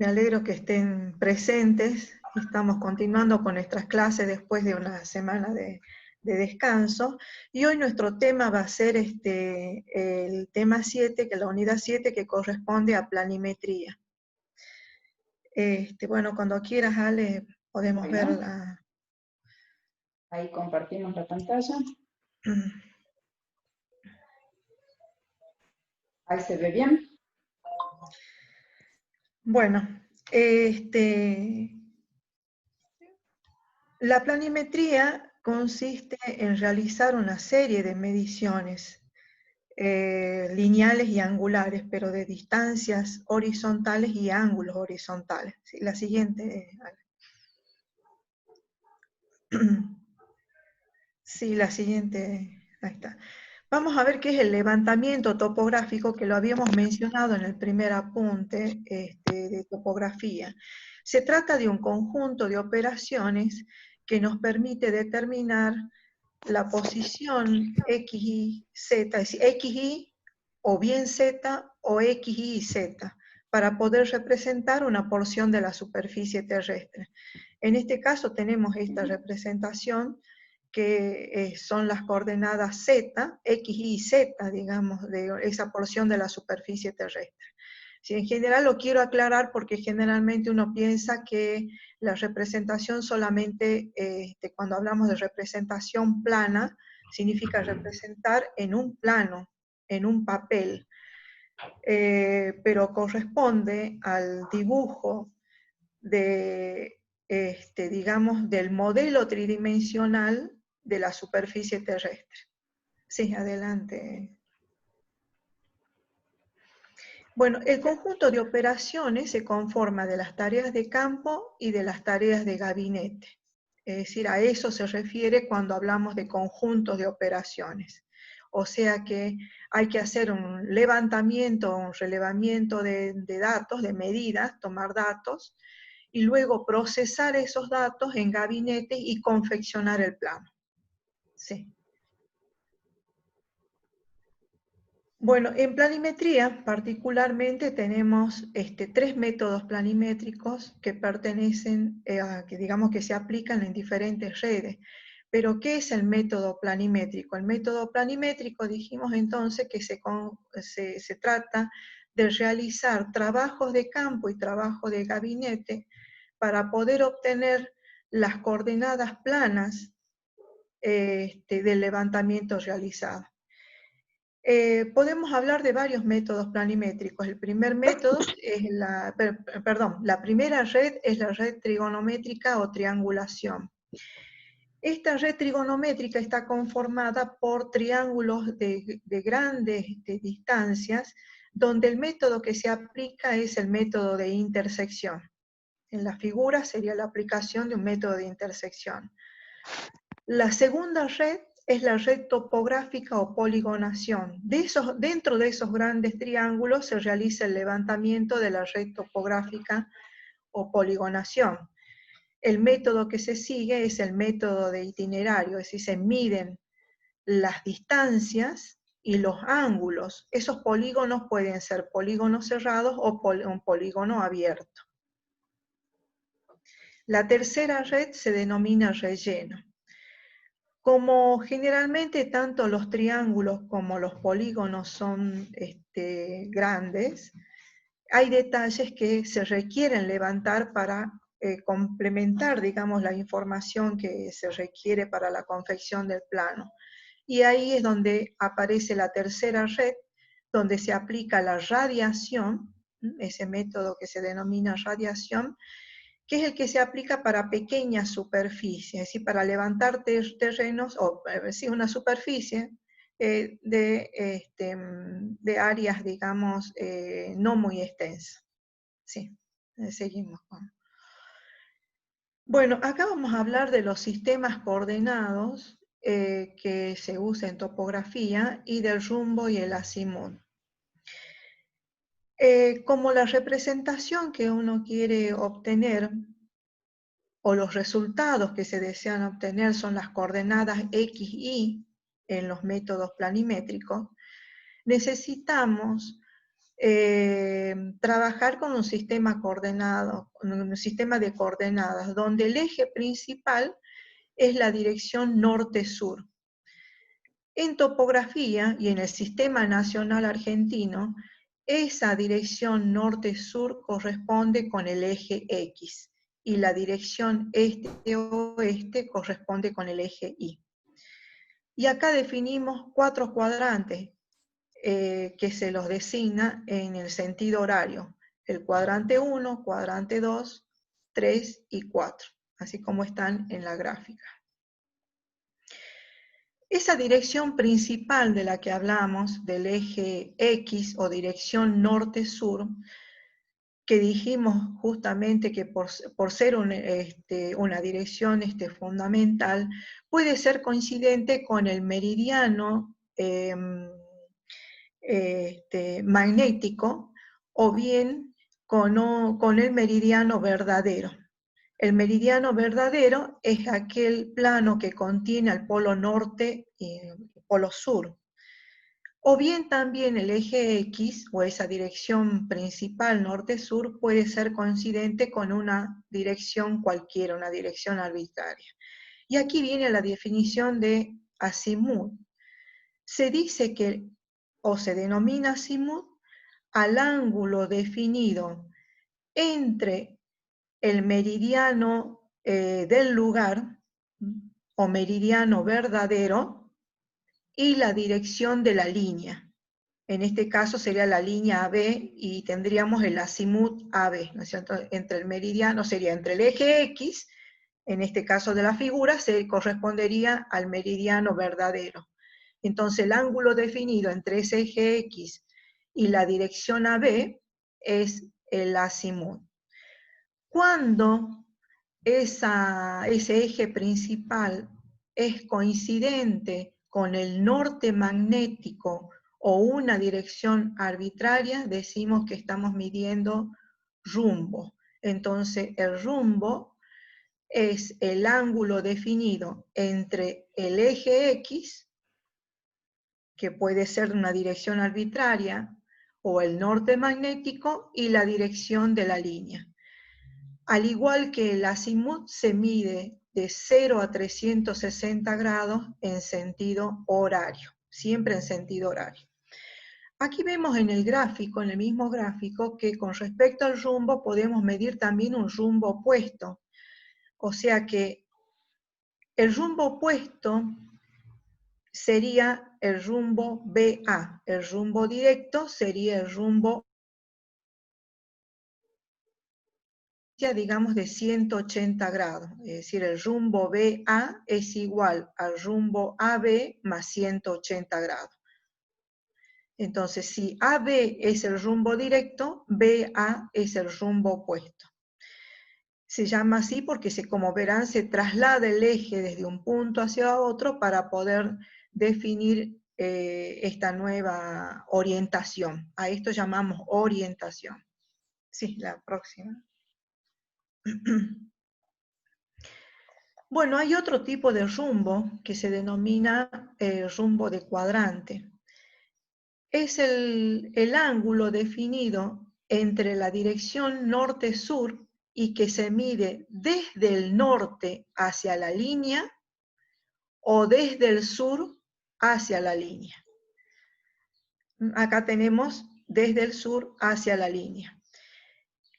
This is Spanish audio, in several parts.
Me alegro que estén presentes. Estamos continuando con nuestras clases después de una semana de descanso. Y hoy nuestro tema va a ser el tema 7, que es la unidad 7, que corresponde a planimetría. Bueno, cuando quieras, Ale, podemos ver la... Ahí compartimos la pantalla. Ahí se ve bien. Bueno, la planimetría consiste en realizar una serie de mediciones lineales y angulares, pero de distancias horizontales y ángulos horizontales. ¿Sí? La siguiente. Sí, la siguiente. Ahí está. Vamos a ver qué es el levantamiento topográfico, que lo habíamos mencionado en el primer apunte de topografía. Se trata de un conjunto de operaciones que nos permite determinar la posición X, Y, Z, es decir, X, Y, o bien Z, o X, Y y Z, para poder representar una porción de la superficie terrestre. En este caso tenemos esta representación, que son las coordenadas Z, X, Y, Z, digamos, de esa porción de la superficie terrestre. Sí, en general lo quiero aclarar porque generalmente uno piensa que la representación solamente, cuando hablamos de representación plana, significa representar en un plano, en un papel, pero corresponde al dibujo de, digamos, del modelo tridimensional de la superficie terrestre. Sí, adelante. Bueno, el conjunto de operaciones se conforma de las tareas de campo y de las tareas de gabinete. Es decir, a eso se refiere cuando hablamos de conjuntos de operaciones. O sea que hay que hacer un levantamiento, un relevamiento de datos, de medidas, tomar datos, y luego procesar esos datos en gabinete y confeccionar el plano. Sí. Bueno, en planimetría particularmente tenemos tres métodos planimétricos que pertenecen, que digamos que se aplican en diferentes redes. Pero, ¿qué es el método planimétrico? El método planimétrico, dijimos entonces, que se trata de realizar trabajos de campo y trabajo de gabinete para poder obtener las coordenadas planas del levantamiento realizado. Podemos hablar de varios métodos planimétricos. El primer método es la primera red es la red trigonométrica o triangulación. Esta red trigonométrica está conformada por triángulos de grandes distancias, donde el método que se aplica es el método de intersección. En la figura sería la aplicación de un método de intersección. La segunda red es la red topográfica o poligonación. Dentro de esos grandes triángulos se realiza el levantamiento de la red topográfica o poligonación. El método que se sigue es el método de itinerario, es decir, se miden las distancias y los ángulos. Esos polígonos pueden ser polígonos cerrados o un polígono abierto. La tercera red se denomina relleno. Como generalmente tanto los triángulos como los polígonos son grandes, hay detalles que se requieren levantar para complementar, digamos, la información que se requiere para la confección del plano. Y ahí es donde aparece la tercera red, donde se aplica la radiación, ese método que se denomina radiación, que es el que se aplica para pequeñas superficies, es decir, para levantar terrenos, o sí, una superficie de áreas, digamos, no muy extensas. Sí, seguimos con... Bueno, acá vamos a hablar de los sistemas coordenados que se usan en topografía y del rumbo y el azimut. Como la representación que uno quiere obtener o los resultados que se desean obtener son las coordenadas X, Y en los métodos planimétricos, necesitamos trabajar con un sistema coordenado, un sistema de coordenadas, donde el eje principal es la dirección norte-sur. En topografía y en el Sistema Nacional Argentino, esa dirección norte-sur corresponde con el eje X y la dirección este-oeste corresponde con el eje Y. Y acá definimos 4 cuadrantes que se los designa en el sentido horario. El cuadrante 1, cuadrante 2, 3 y 4, así como están en la gráfica. Esa dirección principal de la que hablamos, del eje X o dirección norte-sur, que dijimos justamente que por ser una dirección fundamental, puede ser coincidente con el meridiano magnético o bien con el meridiano verdadero. El meridiano verdadero es aquel plano que contiene al polo norte y el polo sur. O bien también el eje X, o esa dirección principal norte-sur, puede ser coincidente con una dirección cualquiera, una dirección arbitraria. Y aquí viene la definición de azimut. Se dice que, o se denomina azimut, al ángulo definido entre el meridiano del lugar, o meridiano verdadero, y la dirección de la línea. En este caso sería la línea AB y tendríamos el azimut AB, ¿no es cierto? Entre el meridiano sería entre el eje X, en este caso de la figura, se correspondería al meridiano verdadero. Entonces el ángulo definido entre ese eje X y la dirección AB es el azimut. Cuando ese eje principal es coincidente con el norte magnético o una dirección arbitraria, decimos que estamos midiendo rumbo. Entonces el rumbo es el ángulo definido entre el eje X, que puede ser una dirección arbitraria, o el norte magnético, y la dirección de la línea. Al igual que el azimut se mide de 0 a 360 grados en sentido horario, siempre en sentido horario. Aquí vemos en el gráfico, en el mismo gráfico, que con respecto al rumbo podemos medir también un rumbo opuesto. O sea que el rumbo opuesto sería el rumbo BA, el rumbo directo sería el rumbo, digamos, de 180 grados, es decir, el rumbo BA es igual al rumbo AB más 180 grados. Entonces, si AB es el rumbo directo, BA es el rumbo opuesto. Se llama así porque, como verán, se traslada el eje desde un punto hacia otro para poder definir esta nueva orientación. A esto llamamos orientación. Sí, la próxima. Bueno, hay otro tipo de rumbo que se denomina rumbo de cuadrante. Es el ángulo definido entre la dirección norte-sur y que se mide desde el norte hacia la línea o desde el sur hacia la línea. Acá tenemos desde el sur hacia la línea.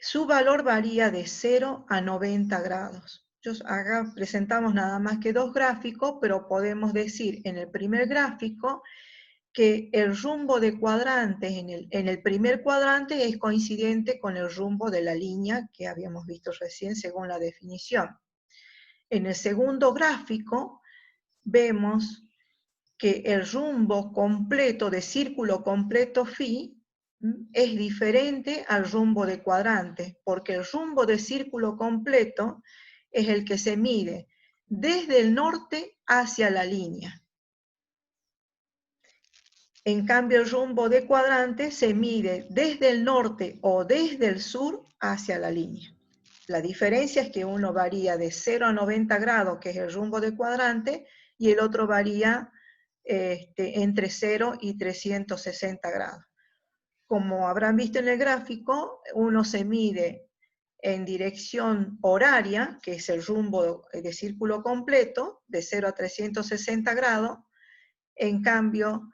Su valor varía de 0 a 90 grados. Acá presentamos nada más que 2 gráficos, pero podemos decir en el primer gráfico que el rumbo de cuadrantes en el primer cuadrante es coincidente con el rumbo de la línea que habíamos visto recién según la definición. En el segundo gráfico vemos que el rumbo completo de círculo completo phi es diferente al rumbo de cuadrante, porque el rumbo de círculo completo es el que se mide desde el norte hacia la línea. En cambio, el rumbo de cuadrante se mide desde el norte o desde el sur hacia la línea. La diferencia es que uno varía de 0 a 90 grados, que es el rumbo de cuadrante, y el otro varía entre 0 y 360 grados. como habrán visto en el gráfico, uno se mide en dirección horaria, que es el rumbo de círculo completo, de 0 a 360 grados. En cambio,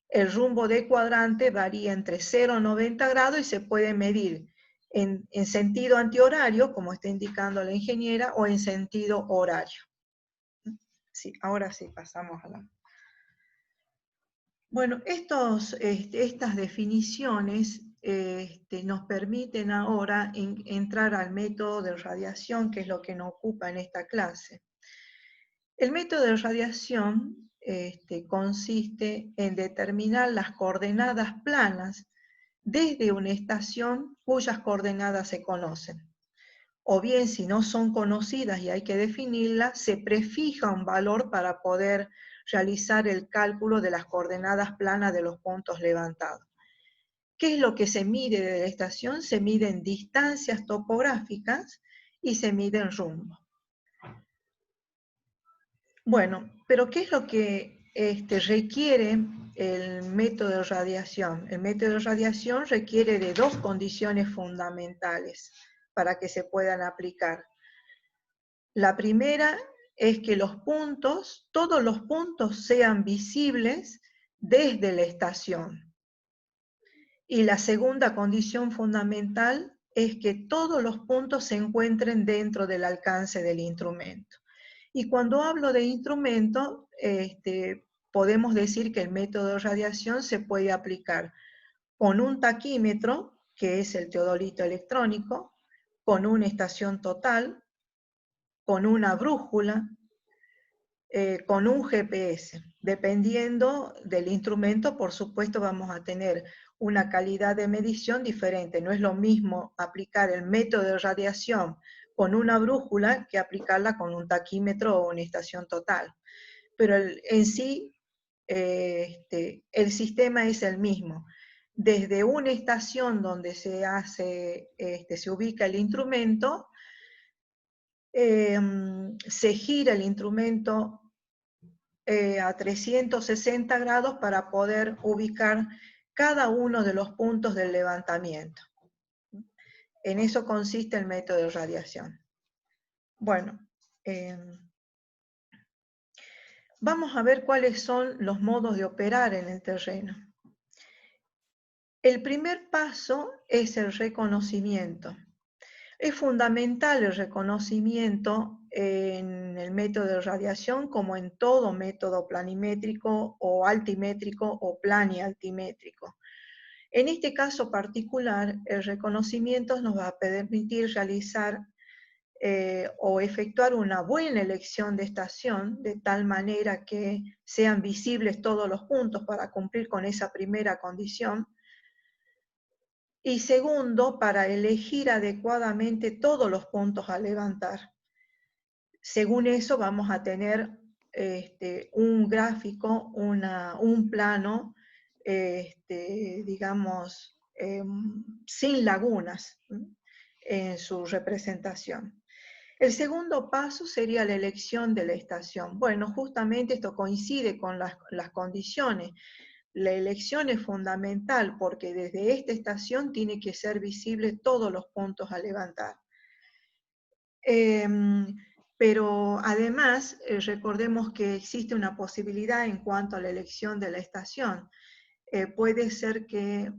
el rumbo de cuadrante varía entre 0 a 90 grados y se puede medir en sentido antihorario, como está indicando la ingeniera, o en sentido horario. Sí, ahora sí, pasamos a la... Bueno, estas definiciones nos permiten ahora entrar al método de radiación, que es lo que nos ocupa en esta clase. El método de radiación consiste en determinar las coordenadas planas desde una estación cuyas coordenadas se conocen. O bien, si no son conocidas y hay que definirlas, se prefija un valor para poder realizar el cálculo de las coordenadas planas de los puntos levantados. ¿Qué es lo que se mide de la estación? Se miden distancias topográficas y se miden rumbo. Bueno, pero ¿qué es lo que requiere el método de radiación? El método de radiación requiere de dos condiciones fundamentales para que se puedan aplicar. La primera es que los puntos, todos los puntos sean visibles desde la estación. Y la segunda condición fundamental es que todos los puntos se encuentren dentro del alcance del instrumento. Y cuando hablo de instrumento, podemos decir que el método de radiación se puede aplicar con un taquímetro, que es el teodolito electrónico, con una estación total, con una brújula, con un GPS. Dependiendo del instrumento, por supuesto, vamos a tener una calidad de medición diferente. No es lo mismo aplicar el método de radiación con una brújula que aplicarla con un taquímetro o una estación total. Pero en sí, el sistema es el mismo. Desde una estación donde se ubica el instrumento, se gira el instrumento a 360 grados para poder ubicar cada uno de los puntos del levantamiento. En eso consiste el método de radiación. Bueno, vamos a ver cuáles son los modos de operar en el terreno. El primer paso es el reconocimiento. Es fundamental el reconocimiento en el método de radiación, como en todo método planimétrico o altimétrico o planialtimétrico. En este caso particular, el reconocimiento nos va a permitir realizar o efectuar una buena elección de estación, de tal manera que sean visibles todos los puntos para cumplir con esa primera condición. Y segundo, para elegir adecuadamente todos los puntos a levantar. Según eso vamos a tener un gráfico, un plano, digamos, sin lagunas en su representación. El segundo paso sería la elección de la estación. Bueno, justamente esto coincide con las condiciones. La elección es fundamental porque desde esta estación tiene que ser visible todos los puntos a levantar. Pero además, recordemos que existe una posibilidad en cuanto a la elección de la estación. Puede ser que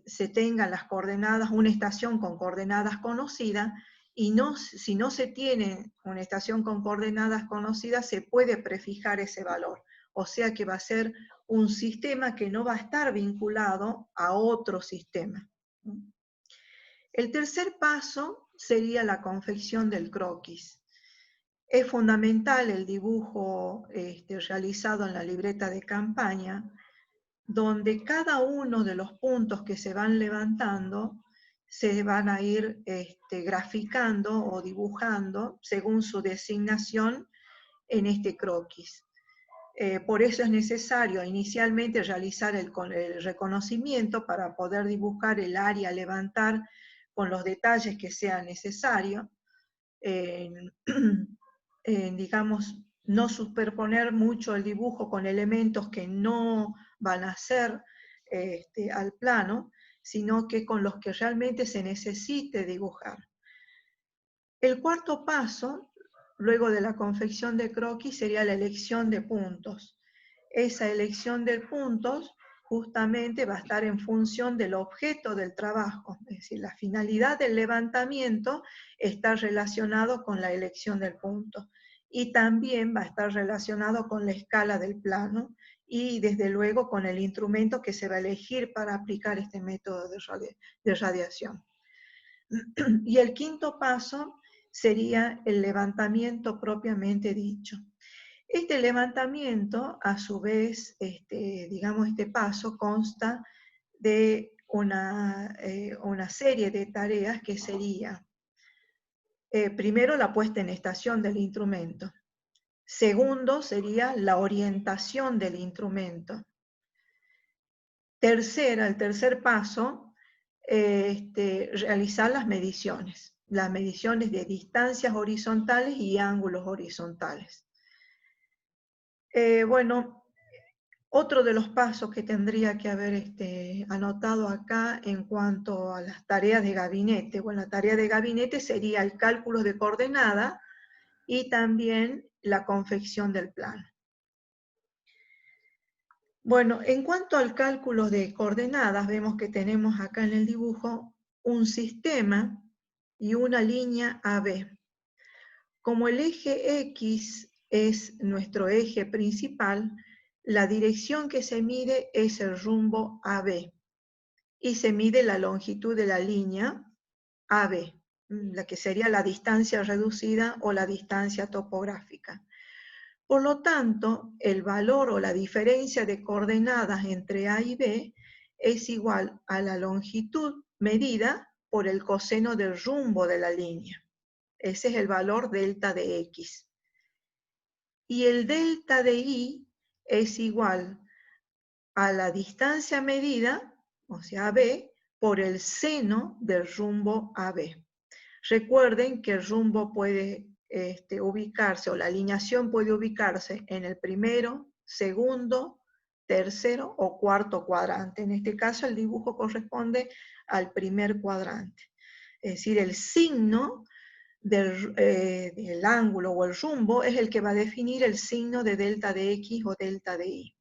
se tengan las coordenadas, una estación con coordenadas conocidas, y si no se tiene una estación con coordenadas conocidas, se puede prefijar ese valor. O sea que va a ser un sistema que no va a estar vinculado a otro sistema. El tercer paso sería la confección del croquis. Es fundamental el dibujo realizado en la libreta de campaña, donde cada uno de los puntos que se van levantando se van a ir graficando o dibujando según su designación en este croquis. Por eso es necesario inicialmente realizar el reconocimiento para poder dibujar el área a levantar con los detalles que sean necesarios. Digamos, no superponer mucho el dibujo con elementos que no van a ser al plano, sino que con los que realmente se necesite dibujar. El cuarto paso, luego de la confección de croquis, sería la elección de puntos. Esa elección de puntos justamente va a estar en función del objeto del trabajo, es decir, la finalidad del levantamiento está relacionado con la elección del punto y también va a estar relacionado con la escala del plano y desde luego con el instrumento que se va a elegir para aplicar este método de radiación. Y el quinto paso sería el levantamiento propiamente dicho. Este levantamiento, a su vez, digamos, este paso consta de una serie de tareas que sería, primero, la puesta en estación del instrumento. Segundo, sería la orientación del instrumento. Tercera, el tercer paso, realizar las mediciones de distancias horizontales y ángulos horizontales. Bueno, otro de los pasos que tendría que haber anotado acá en cuanto a las tareas de gabinete, bueno, la tarea de gabinete sería el cálculo de coordenada y también la confección del plano. Bueno, en cuanto al cálculo de coordenadas, vemos que tenemos acá en el dibujo un sistema y una línea AB. Como el eje X es nuestro eje principal, la dirección que se mide es el rumbo AB y se mide la longitud de la línea AB, la que sería la distancia reducida o la distancia topográfica. Por lo tanto, el valor o la diferencia de coordenadas entre A y B es igual a la longitud medida por el coseno del rumbo de la línea. Ese es el valor delta de X. Y el delta de Y es igual a la distancia medida, o sea, AB, por el seno del rumbo AB. Recuerden que el rumbo puede ubicarse, o la alineación puede ubicarse en el primero, segundo, tercero o cuarto cuadrante. En este caso el dibujo corresponde al primer cuadrante. Es decir, el signo del ángulo o el rumbo es el que va a definir el signo de delta de X o delta de Y.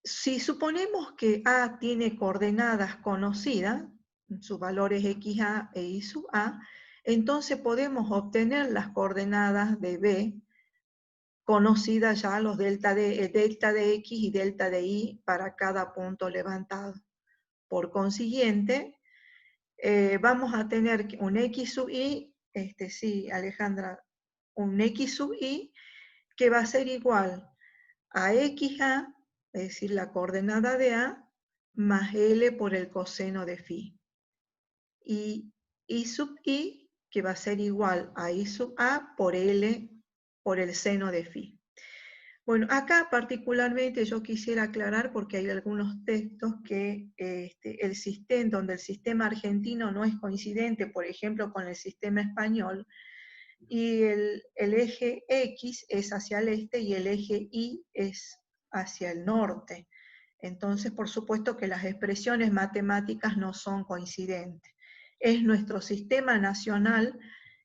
Si suponemos que A tiene coordenadas conocidas, sus valores XA e Y sub A, entonces podemos obtener las coordenadas de B, conocidas ya los delta de X y delta de Y para cada punto levantado. Por consiguiente, vamos a tener un X sub Y, sí, Alejandra, un X sub Y que va a ser igual a XA, es decir, la coordenada de A, más L por el coseno de phi. Y I sub I, que va a ser igual a I sub A por L por el seno de phi. Bueno, acá particularmente yo quisiera aclarar, porque hay algunos textos que donde el sistema argentino no es coincidente, por ejemplo, con el sistema español, y el eje X es hacia el este y el eje Y es hacia el norte. Entonces, por supuesto que las expresiones matemáticas no son coincidentes. Es nuestro sistema nacional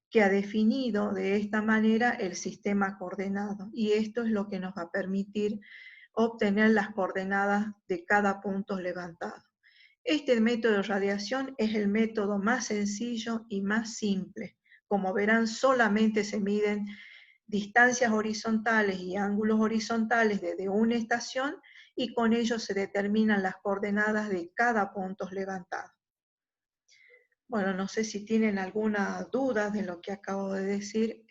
que ha definido de esta manera el sistema coordenado, y esto es lo que nos va a permitir obtener las coordenadas de cada punto levantado. Este método de radiación es el método más sencillo y más simple. Como verán, solamente se miden distancias horizontales y ángulos horizontales desde una estación, y con ello se determinan las coordenadas de cada punto levantado. Bueno, no sé si tienen alguna duda de lo que acabo de decir,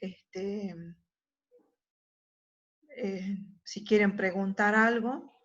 si quieren preguntar algo.